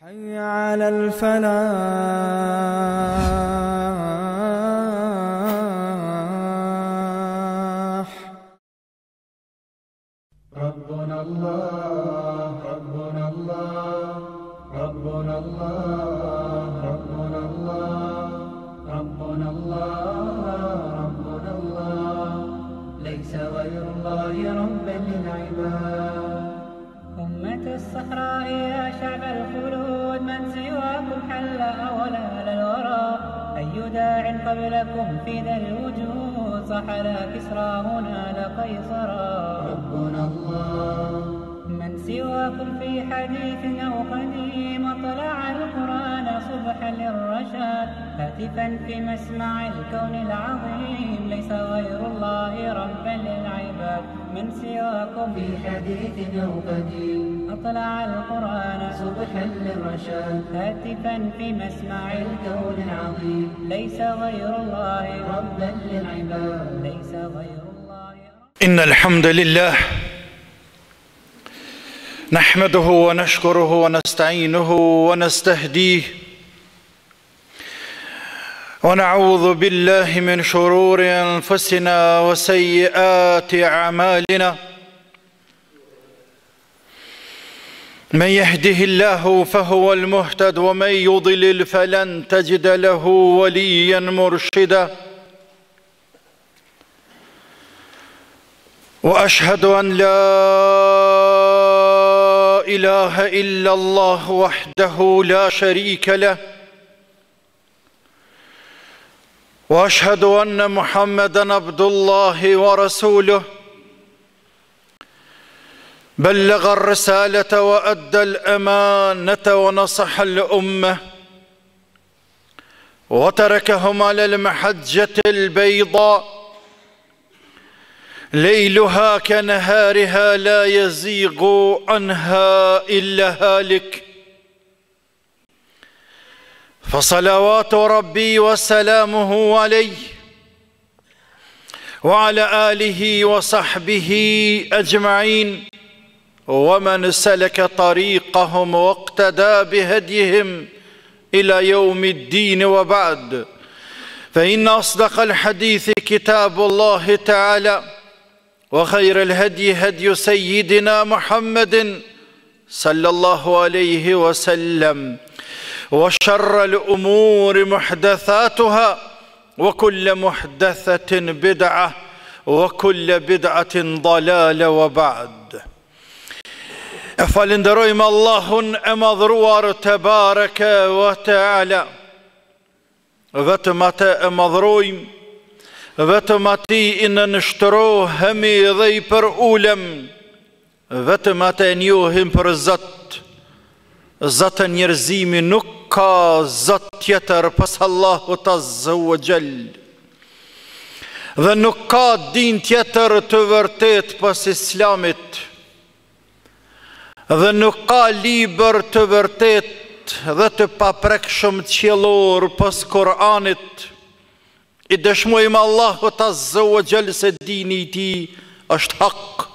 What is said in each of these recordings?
حي على الفلاح. ربنا الله ربنا الله ربنا الله ربنا الله ربنا الله ربنا الله ليس غير الله ربا للعباد. أمة الصحراء يا شعب الخلود من سواكم حل أولى للورى. أي داع قبلكم في ذا الوجود صح لا كسرى هنا لقيصرا. ربنا الله من سواكم في حديث أو قديم طلع القرآن صبحا للرشاد. هاتفا في مسمع الكون العظيم ليس غير الله ربا للعباد. من سواكم في حديث أو قديم أطلع القرآن صبحا للرشاد. هاتفا في مسمع الكون العظيم ليس غير الله ربا للعباد. ليس غير الله إن الحمد لله نحمده ونشكره ونستعينه ونستهديه ونعوذ بالله من شرور أنفسنا وسيئات أعمالنا. من يهده الله فهو المهتد ومن يضلل فلن تجد له وليا مرشدا. وأشهد أن لا إله إلا الله وحده لا شريك له. وأشهد أن محمدًا عبد الله ورسوله بلغ الرسالة وأدى الأمانة ونصح الأمة وتركهم على المحجة البيضاء ليلها كنهارها لا يزيغ عنها إلا هالك. فصلوات ربي وسلامه عليه وعلى آله وصحبه أجمعين ومن سلك طريقهم واقتدى بهديهم إلى يوم الدين. وبعد، فإن أصدق الحديث كتاب الله تعالى وخير الهدي هدي سيدنا محمد صلى الله عليه وسلم وشر الأمور محدثاتها وكل محدثة بدعة وكل بدعة ضلالة. وبعد، falenderojmë Allahun e madhruar Tebareke ve Teala. Vetëm atë e madhrojmë, vetëm atij i nënshtrohemi dhe i përulem, vetëm atë e njohim për Zot. Zotë njerëzimi nuk ka Zot tjetër pas Allahut Azza wa Jall. Dhe nuk ka din tjetër të vërtet pas Islamit. Dhe nuk ka libër të vërtet dhe të paprekshëm qiellor pas Kur'anit. I dëshmojmë Allahut Azza wa Jall se dini i tij është hak.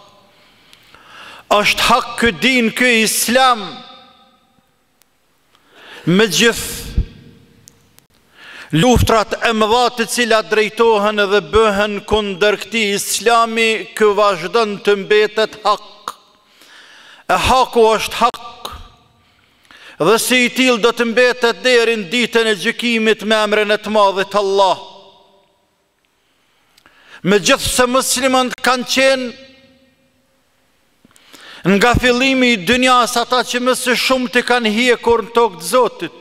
Është hak ky din, ky Islam. Me gjithë luftrat e mëdha të cilat drejtohen dhe bëhen kundër këtij Islami, ky vazhdon të mbetet hak. E haku është hak, dhe si i tillë do të mbetet deri në ditën e gjykimit me emrin e të madhit Allah. Megjithse muslimanët kanë qenë nga fillimi i dynjas ata që më së shumti kanë hjekur në tokë të Zotit,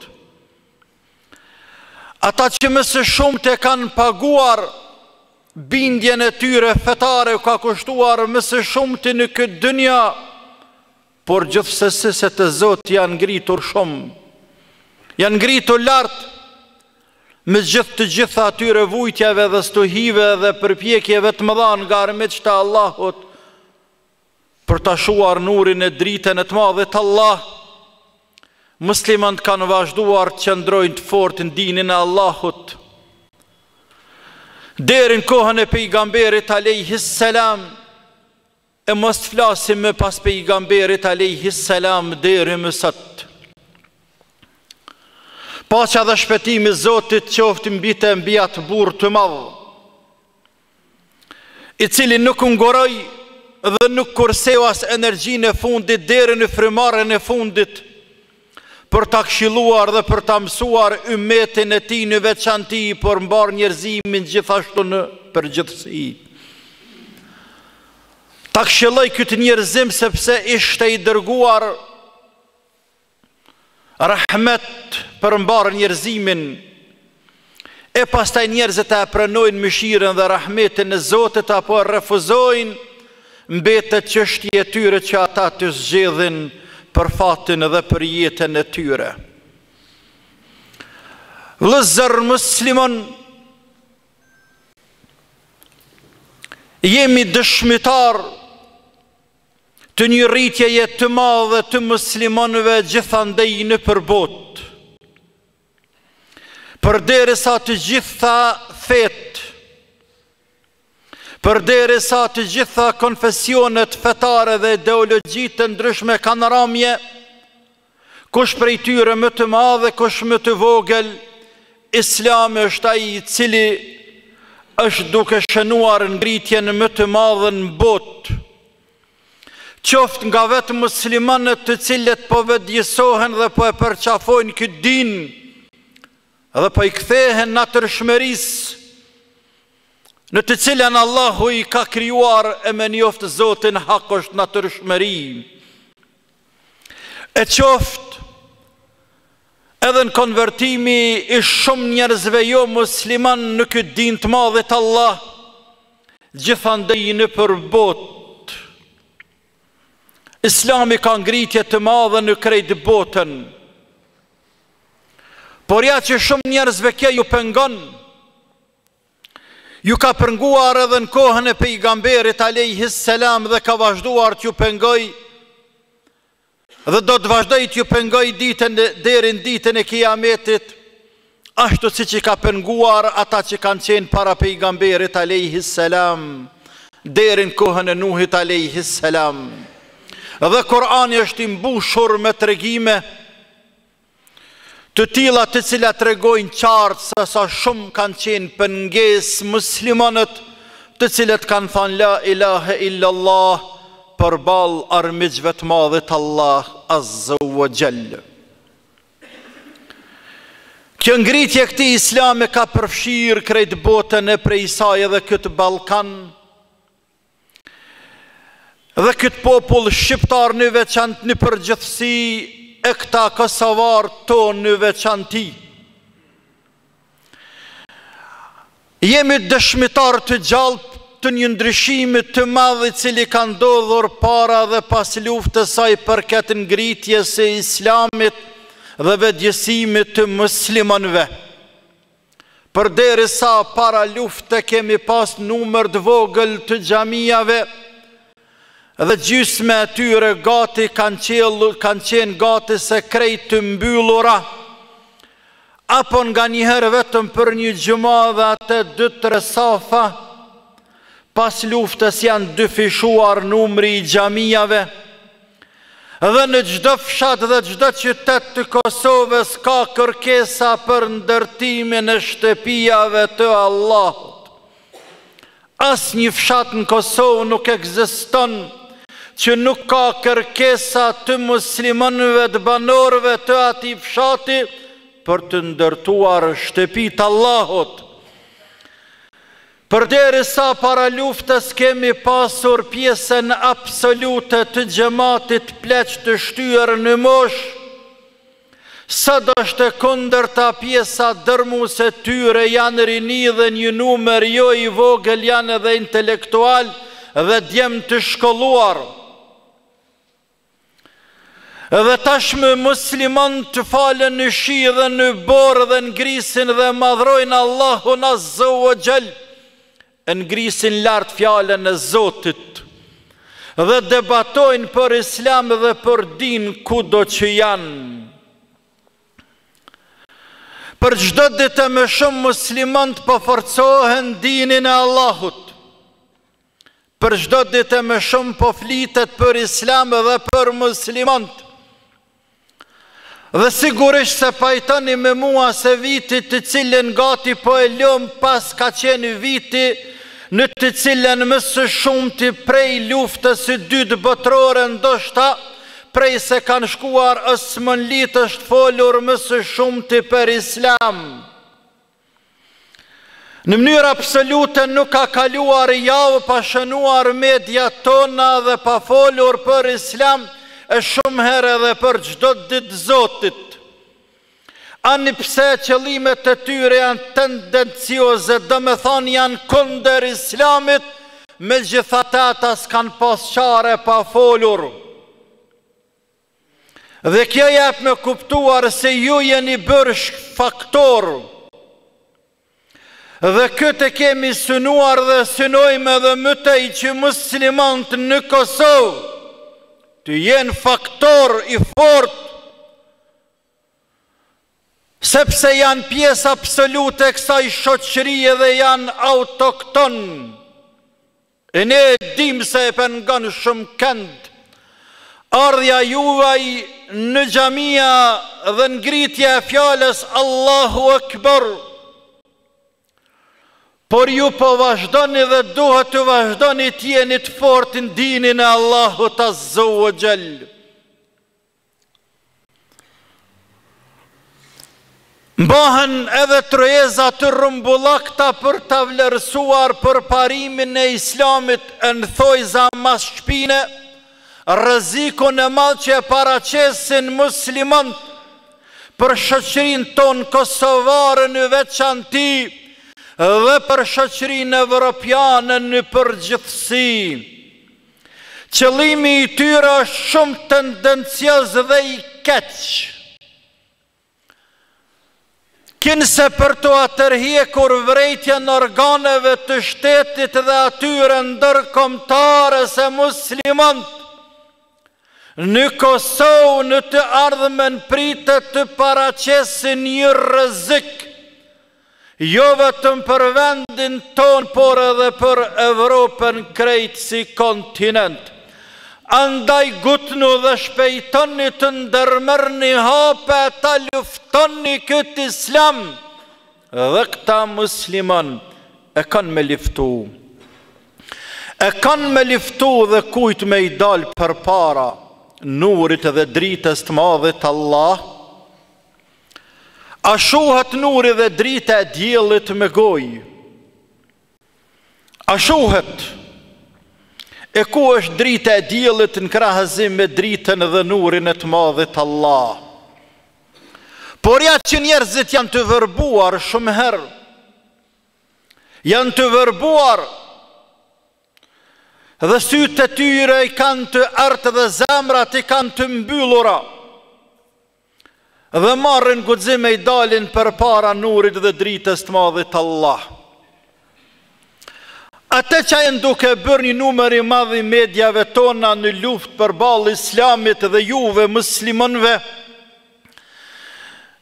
ata që më së shumti kanë paguar bindjen e tyre fetare, ka kushtuar më së shumti në këtë dynja, por gjithsesi se të Zot janë ngritur shumë, janë ngritur lart me të gjitha atyre vujtjeve dhe stuhive dhe përpjekjeve të mëdha nga armiqtë e Allahut për ta shuar nurin e dritën e të madhit Allah. Muslimanët kanë vazhduar të qëndrojnë të fortë në dinin e Allahut deri në kohën e pejgamberit alayhis salam. E mos të flasim me pas pejgamberit alayhis salam deri më sot. Paqja dhe shpëtimi i Zotit qoftë mbi të mbi atë burr të madh, i cili nuk nguroi dhe nuk kurseu as energjinë e fundit deri në frymarrjen e fundit për ta këshilluar dhe për ta mësuar ummetin e tij në veçanti, por mbar njerëzimin gjithashtu në përgjithësi. Ta këshilloj këtë njerëzim sepse ishte i dërguar rahmet për mbar njerëzimin, e pastaj njerëzit e pranojnë mëshirën dhe rahmetin e Zotit apo refuzojnë, mbetet çështja e tyre që ata të zgjedhin për fatin dhe për jetën e tyre. Vëllezër musliman, jemi dëshmitar të një rritjeje të madhe të muslimanëve gjithandej në përbot. Përderisa të gjitha fetë, përderisa të gjitha konfesionet fetare dhe ideologjitë të ndryshme kanë ramje, kush prej tyre më të madhe, kush më të vogël, Islami është ai i cili është duke shënuar ngritjen më të madhe në botë, qoftë nga vetë muslimanët të cilët po vetëdijsohen dhe po e përqafojnë këtë din dhe po i kthehen natyrshmërisë në të cilën Allahu i ka krijuar, e me njoftë Zotin hak është natyrshmëri. E qoftë edhe në konvertimi i shumë njerëzve jo musliman në këtë din të madhit Allah, gjithandej në përbot. Islami ka ngritje të madhe në krejt botën, por ja që shumë njerëzve kjo ju pengon, ju ka penguar edhe në kohën e pejgamberit alayhis salam dhe ka vazhduar t'ju pengoj dhe do të vazhdoj t'ju pengoj deri në ditën e Kiametit, ashtu siç i ka penguar ata që kanë qenë para pejgamberit alayhis salam deri në kohën e Nuhit alayhis salam. Dhe Kurani është i mbushur me tregime të tilla të cilat tregojnë qartë se sa shumë kanë qenë pengesë muslimanët, të cilët kanë thënë la ilaha illallah përballë armiqve të madhit Allah azza wa jall. Kjo ngritje e këtij Islami ka përfshirë krejt botën e prej saj edhe këtë Ballkan, dhe këtë popull shqiptar në veçantë në përgjithësi, e këta kosovar tonë në veçanti. Jemi dëshmitar të gjallë të një ndryshimi të madh i cili ka ndodhur para dhe pas luftës saj përket ngritjes së Islamit dhe vetëdijsimit të muslimanëve. Përderisa para lufte kemi pas numër të vogël të xhamiave, dhe gjysme e tyre gati kanë qenë gati se krejt të mbyllura, apo nga njëherë vetëm për një gjuma dhe atë 2-3 safa. Pas luftës janë dyfishuar numri i xhamijave, dhe në çdo fshat dhe çdo qytet të Kosovës ka kërkesa për ndërtimin e shtëpiave të Allahut. Asnjë fshat në Kosovë nuk ekziston që nuk ka kërkesa të muslimanëve të banorëve të atij fshati për të ndërtuar shtëpitë të Allahut. Përderisa para luftës kemi pasur pjesën absolute të xhamatit pleq të shtyër në moshë, sa do është kundërta pjesa dërmuese tyre janë rini dhe një numër jo i vogël janë edhe intelektual dhe djem të shkolluar. Dhe tashmë musliman të falen në shi dhe në borë dhe ngrisin dhe madhrojnë Allahun azza wa jall, ngrisin lartë fjalën e Zotit dhe debatojnë për Islam dhe për din kudo që janë. Për çdo ditë më shumë muslimanët po forcohen dinin e Allahut. Për çdo ditë më shumë po flitet për Islam dhe për muslimanët. Dhe sigurisht se pajtoni me mua se viti të cilën gati po e lëm pas ka qenë viti në të cilën më së shumti prej luftës së dytë botërore, ndoshta prej se kanë shkuar Osmanlit është folur më së shumti për Islam. Në mënyrë absolute nuk ka kaluar javë pa shënuar media tona dhe pa folur për Islam e shumë herë edhe për çdo ditë Zotit. Ani pse qëllimet e tyre janë tendencioze, do me thonë janë kundër Islamit, megjithatë ata s'kan pas çare pa folur. Dhe kjo jep me kuptuar se ju jeni bërsh faktor. Dhe këtë kemi synuar dhe synojme dhe mëtej që muslimant në Kosovë të jenë faktor i fort, sepse janë pjesë absolute e kësaj shoqërie dhe janë autokton. E ne dim se e pengon shumë kënd. Ardhja juaj në xhamia dhe ngritja e fjalës Allahu Akbar. Por ju po vazhdoni dhe duhet të vazhdoni të jeni të fortë në dinin e Allahut Azza wa Jall. Mbahen edhe trojeza të rrumbullakta për të vlerësuar për parimin e Islamit në thojza mas shpine, rrezikun e madh që e paraqesin muslimanët për shoqërinë tonë kosovare në veçanti dhe për shoqërinë evropiane në përgjithësi. Qëllimi i tyre është shumë tendencioz dhe i keq. Kinse për të atërhjekur vrejtjen organeve të shtetit dhe atyre ndërkombëtare se muslimanët në Kosovë në të ardhmen pritet të paraqesin një rrezik, jo vetëm për vendin ton, por edhe për Evropën krejt si kontinent. Andaj gutnu dhe shpejtoni të ndërmërni hape, ta luftoni këtë Islam, dhe këta musliman e kanë me liftu. E kanë me liftu dhe kujt me i dalë për para nurit dhe dritës të madhit Allah. A shohet nuri dhe drita e diellit me gojë? A shohet? E ku është drita e diellit në krahazim me dritën dhe nurin e të madhit Allah? Por ja që njerëzit janë të vërbuar shumë herë. Janë të vërbuar dhe sytë e tyre i kanë të ertë dhe zemrat i kanë të mbyllura. Dhe marrin guxim e i dalin për para nurit dhe dritës të madhit Allah. Ate që e duke bërë një numër i madh i medjave tona në luftë përballë Islamit dhe juve muslimanëve,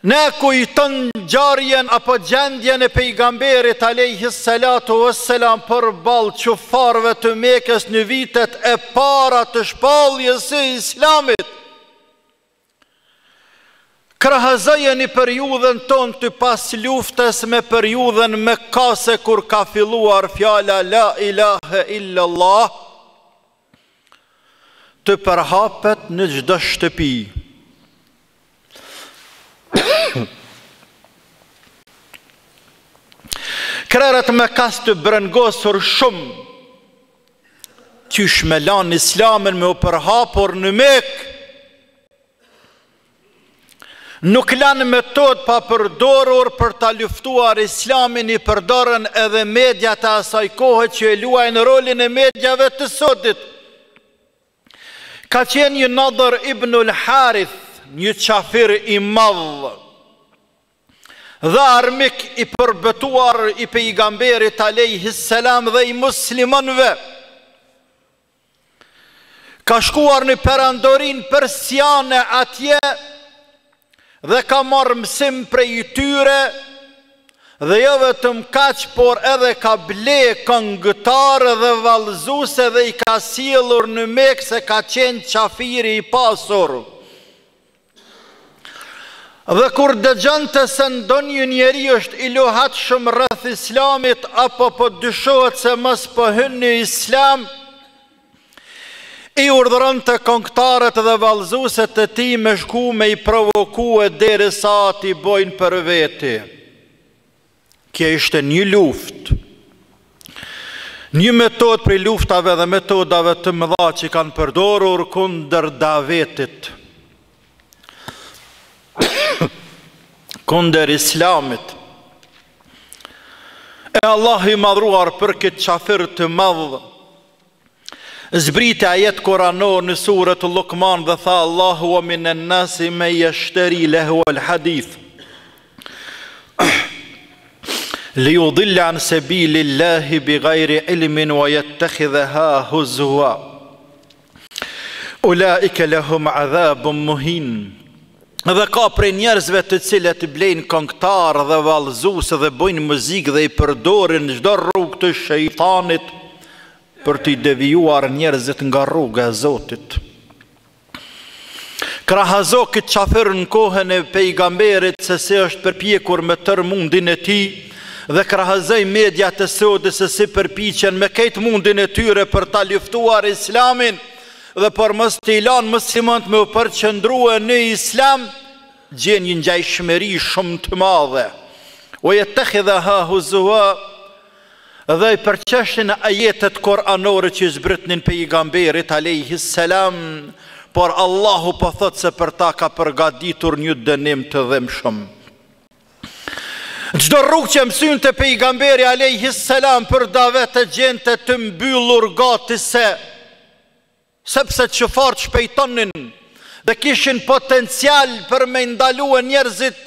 ne kujton ngjarjen apo gjendjen e pejgamberit alayhi salatu wassalam përballë çufarëve të Mekës në vitet e para të shpalljes së Islamit. Krahazoj një periudhën tonë të pas luftës me periudhën me kase kur ka filluar fjala la ilahe illallah të përhapet në çdo shtëpi. Krerët me kas të brengosur shumë qysh me lanë Islamin me u përhapur në Mekë. Nuk lanë metodë pa përdorur për ta luftuar Islamin, i përdorën edhe mediat e asaj kohe që e luajnë rolin e mediave të sotit. Ka qenë një Nadhr ibnul Harith, një qafir i madh dhe armik i përbetuar i pejgamberit alayhi salam dhe i muslimanëve. Ka shkuar në perandorin persiane atje dhe ka marrë mësim prej tyre, dhe jo vetëm kaq, por edhe ka ble këngëtarë dhe vallëzuese dhe i ka sjellur në Mekë se ka qenë qafiri i pasur. Dhe kur dëgjante se ndonjë njeri është i lohatshëm rreth islamit, apo po dyshohet se mos po hyn në islam, i urdhëronte këngëtarët dhe vallëzuesit e tij me shku me i provokue derisa t'i bojnë për veti. Kjo ishte një luftë. Një metodë për luftave dhe metodave të mëdha që kanë përdorur kundër Davetit, kundër islamit. E Allah i madhruar për këtë qafir të madhë, zbriti ajet kuranor në surët Luqman dhe tha Allahu wa minan nasi me jeshteri lehu al hadith li yudilla an sabilillahi bi ghairi ilmin wa yattakhidhaha huzwa ulaika lahum adhabun muhin. Dhe ka prej njerëzve të cilët blejnë këngëtar dhe vallëzues dhe bojnë muzikë dhe i përdorin çdo rrugë të shejtanit për t'i devijuar njerëzit nga rruga e Zotit. Krahazo këtë qafir në kohën e pejgamberit se si është përpjekur me tërë mundin e tij, dhe krahazoj media të sotës se si përpiqen me këtë mundin e tyre për ta luftuar islamin dhe për mos t'i lanë muslimanët me u përqendrua në islam, gjen një ngjajshmëri shumë të madhe. O yattakhidhaha huzwa, dhe i përqeshin ajetet koranore që zbritnin pejgamberit alayhi salam, por Allahu po thot se për ta ka përgatitur një dënim të dhëmshëm. Çdo rrugë që mësynte pejgamberi alayhi salam për davet e gjente të mbyllur gati sepse çfarë shpejtonin dhe kishin potencial për me ndalue njerëzit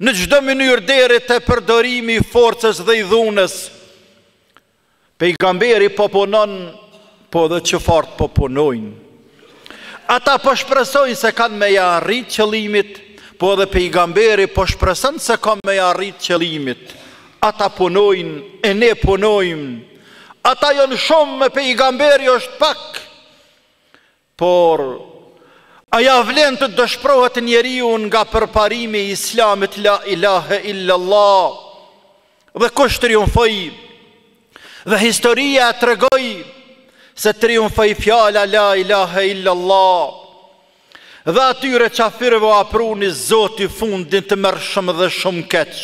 në çdo mënyrë deri te përdorimi i forcës dhe i dhunës. Pejgamberi po punon, po dhe çfarë po punojnë. Ata po shpresojnë se kanë me ja arrit qëllimit, po dhe pejgamberi po shpreson se kanë me ja arrit qëllimit. Ata punojnë, e ne punojmë. Ata janë shumë, me pejgamberi është pak. Por aja vlen të dëshprohet njeriu nga përparimi i islamit la ilahe illallah. Dhe kush triumfoi? Dhe historia tregoi se triumfoi fjala la ilahe illallah. Dhe atyre qafirëve apruni Zoti fundin të mërshëm dhe shumë keq.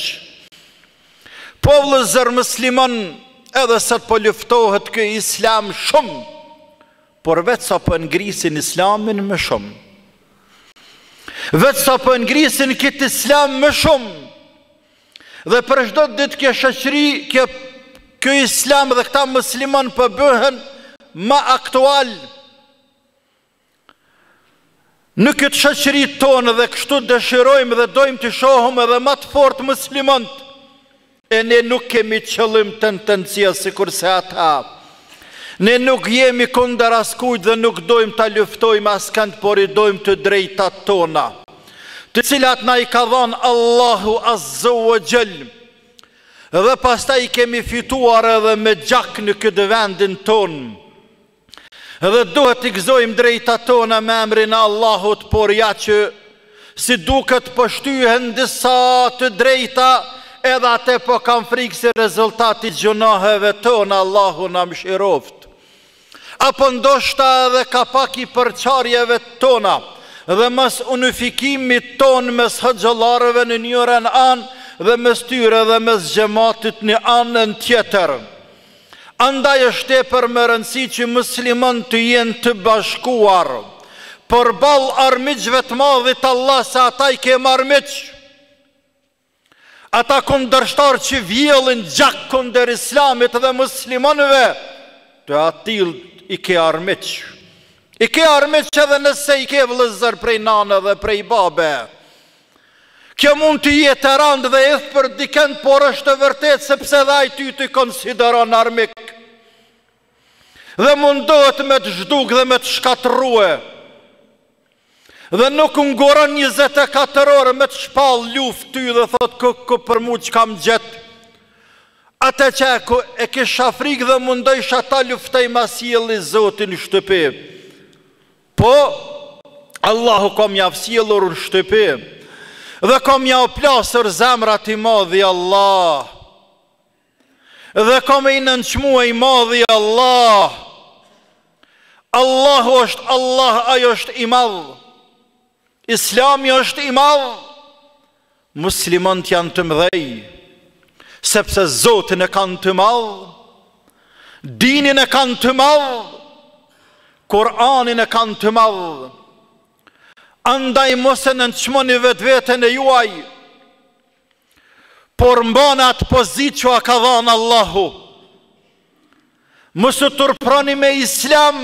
Po vëllezër musliman, edhe se po luftohet ky islam shumë, por vetë sa po ngrisin islamin më shumë. Vetë sa po ngrisin këtë islam më shumë. Dhe për çdo ditë kjo shoqëri, ky islam dhe këta musliman po bëhen më aktual. Në këtë shoqëri tonë dhe kështu dëshirojmë dhe dojmë të shohim edhe më të fortë muslimanët. E ne nuk kemi qëllim tendencia sikurse ata. Ne nuk jemi kundër askujt dhe nuk dojmë ta luftojmë askënd, por i dojmë të drejtat tona, të cilat na i ka dhënë Allahu Azza wa Jall. Dhe pastaj kemi fituar edhe me gjak në këtë vendin tonë. Dhe duhet t'i gëzojmë drejtat tona me emrin e Allahut, por ja që si duket po shtyhen disa të drejta, edhe atë po kam frikë se rezultati gjunaheve tona Allahu na mëshiroft. Apo ndoshta edhe ka pak i përçarjeve tona dhe mes unifikimit ton mes hoxhallarëve në njërin anë dhe mes tyre dhe mes xhamatit në anën tjetër. Andaj është tepër më rëndësi që muslimanët të jenë të bashkuar përballë armiqve të madhit Allah, se ata i kemë armiq. Ata kundërshtar që vjellin gjak kundër islamit dhe muslimanëve, të atill i ke armiq. I ke armiq edhe nëse i ke vëllezër prej nane dhe prej babe. Kjo mund të jetë e randë dhe idhë për dikend, por është e vërtet sepse dhe ai ty të konsideron armik. Dhe mundohet me të zhduk dhe me të shkatrue. Dhe nuk nguron 24 orë me të shpall luft ty dhe thot ku për mu që kam gjetë. Ate që e kisha frikë dhe mundojsha ta luftoj ma sjellë Zotin në shtëpi. Po, Allahu kom javë sjellur në shtëpi. dhe kom ja o plasër zemrat I madhi Allah, dhe kom I nënçmua I madhi Allah. Allahu është Allah, ajo është I madh, Islami është I madh, muslimanët janë të mëdhej, sepse Zotin e kanë të madh, dinin e kanë të madh, Kur'anin e kanë të madh. Andaj mos e nënçmoni vetveten e juaj, por mbani atë pozitë që a ka dhënë Allahu. Mos u turproni me Islam,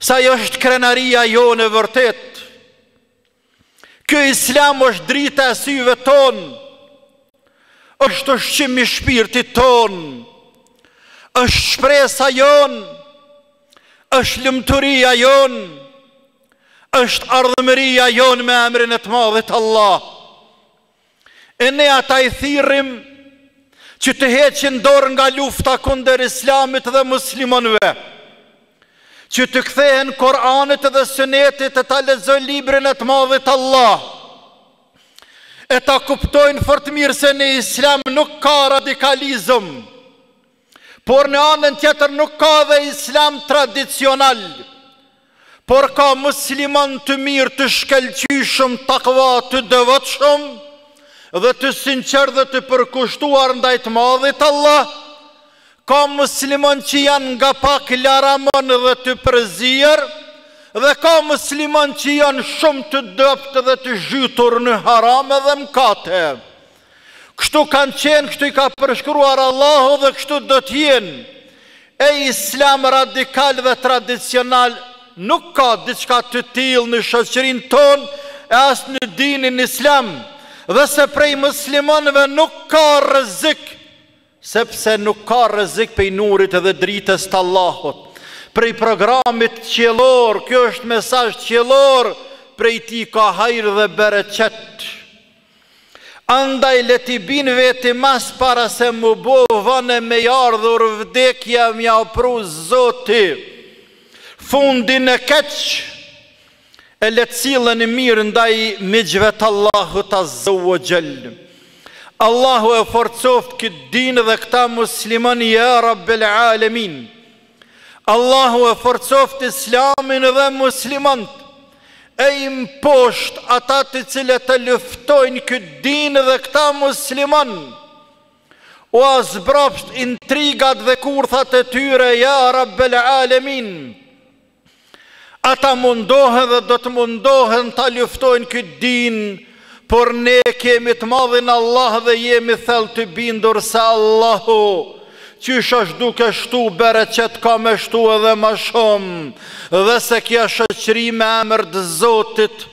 sa jo është krenaria jonë e vërtet. Ky Islam është drita e syve ton, është ushqim I shpirtit ton, është shpresa jon, është lumturia jon, është ardhmëria jon me emrin e të madhit Allah. E ne ata I thirrim që të heqin dorë nga lufta kundër Islamit dhe muslimanëve, që të kthehen Kur'anit dhe Sunetit e ta lexojnë librin e të madhit Allah, e ta kuptojnë fort mirë se në Islam nuk ka radikalizëm, por në anën tjetër nuk ka dhe Islam tradicional, por ka musliman të mirë, të shkëlqyshëm, takva, të devotshëm dhe të sinqert dhe të përkushtuar ndaj të madhit Allah. Ka musliman që janë nga pak laramon dhe të përzier, dhe ka musliman që janë shumë të dopt dhe të zhytur në haram dhe mëkate. Kështu kanë qenë, kështu I ka përshkruar Allahu dhe kështu do të jenë. E Islam radikal dhe tradicional nuk ka diçka të tillë në shoqërinë tonë e as në dinin Islam, dhe se prej muslimanëve nuk ka rrezik, sepse nuk ka rrezik prej nurit edhe dritës të Allahut, prej programit qiellor. Kjo është mesazh qiellor, prej tij ka hajër dhe bereqet. Andaj le t'i bin veti mas para se mu bo vane me ardhur vdekja mja pru Zoti fundin e keq, e le t'cilën I mirë ndaj miqve të Allahut Azza wa Jall. Allahu e forcoft këtë din dhe këta musliman, ja Rabbil Alamin. Allahu e forcoft Islamin dhe muslimant, e imposht ata të cilët e luftojnë këtë din dhe këta musliman, o azbrapsht intrigat dhe kurthat e tyre, ja Rabbil Alamin. Ata mundohen dhe do të mundohen ta luftojnë këtë din, por ne kemi të madhin Allah dhe jemi thellë të bindur se Allahu, qysh është duke shtu bereqet, ka me shtu edhe ma shumë, dhe se kja shoqëri me emër të Zotit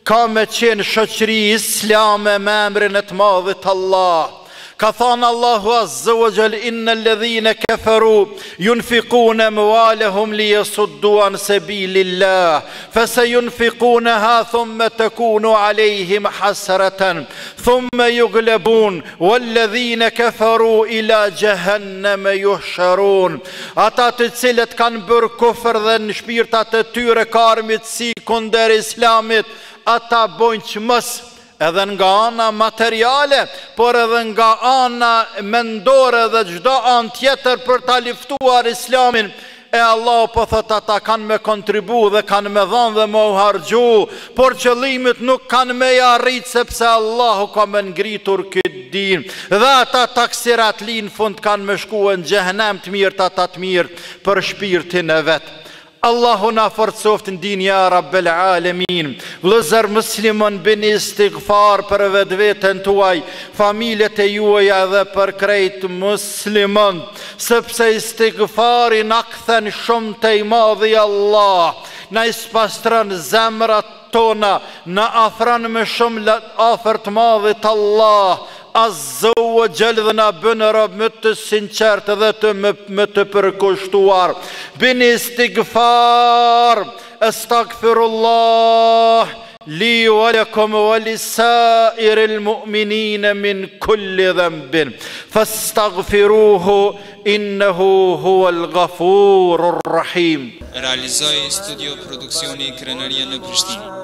ka me qenë shoqëri islame me emrin e të madhit Allah. Ka thënë Allahu Azza wa Jall, innal ladhina kafaru yunfiquna amwalahum liyasuddu an sabilillah fasayunfiqunaha thumma takunu alayhim hasratan thumma yughlabun walladhina kafaru ila jahannam yuhsharun. Ata të cilët kanë bërë kufër dhe në shpirtat e tyre ka armiqësi kundër Islamit, ata bojnë çmos edhe nga ana materiale, por edhe nga ana mendore dhe çdo anë tjetër për ta luftuar Islamin. E Allah po thot ata kanë me kontribu dhe kanë me dhanë dhe me u harxhu, por qëllimit nuk kanë me arrit, sepse Allahu ka me ngritur këtë din. Dhe ata taksirat linë fund kanë me shkuar në xhehenem të mirë, ata të mirë për shpirtin e vet. Allahu na forcoft në din, ja Rabbil Alamin. Vëllezër musliman, bëni istighfar për vetveten tuaj, familjet e juaja dhe për krejt musliman, sepse istighfari na kthen shumë te I madhi Allah, na ispastron zemrat tona, na afron me shumë afër të madhit Allah Azza wa Jall, dhe na bën rob më të sinqert dhe më të përkushtuar. Bëni istighfar, astaghfirullah li wa lakum wa lisairil mu'minin min kulli dhanbin fastaghfiruhu innahu huwal ghafurur rahim. Realizoi studio produksioni Krenaria në Prishtinë.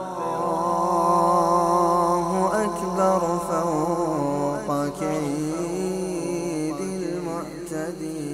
واصبر فوق كيد المعتدين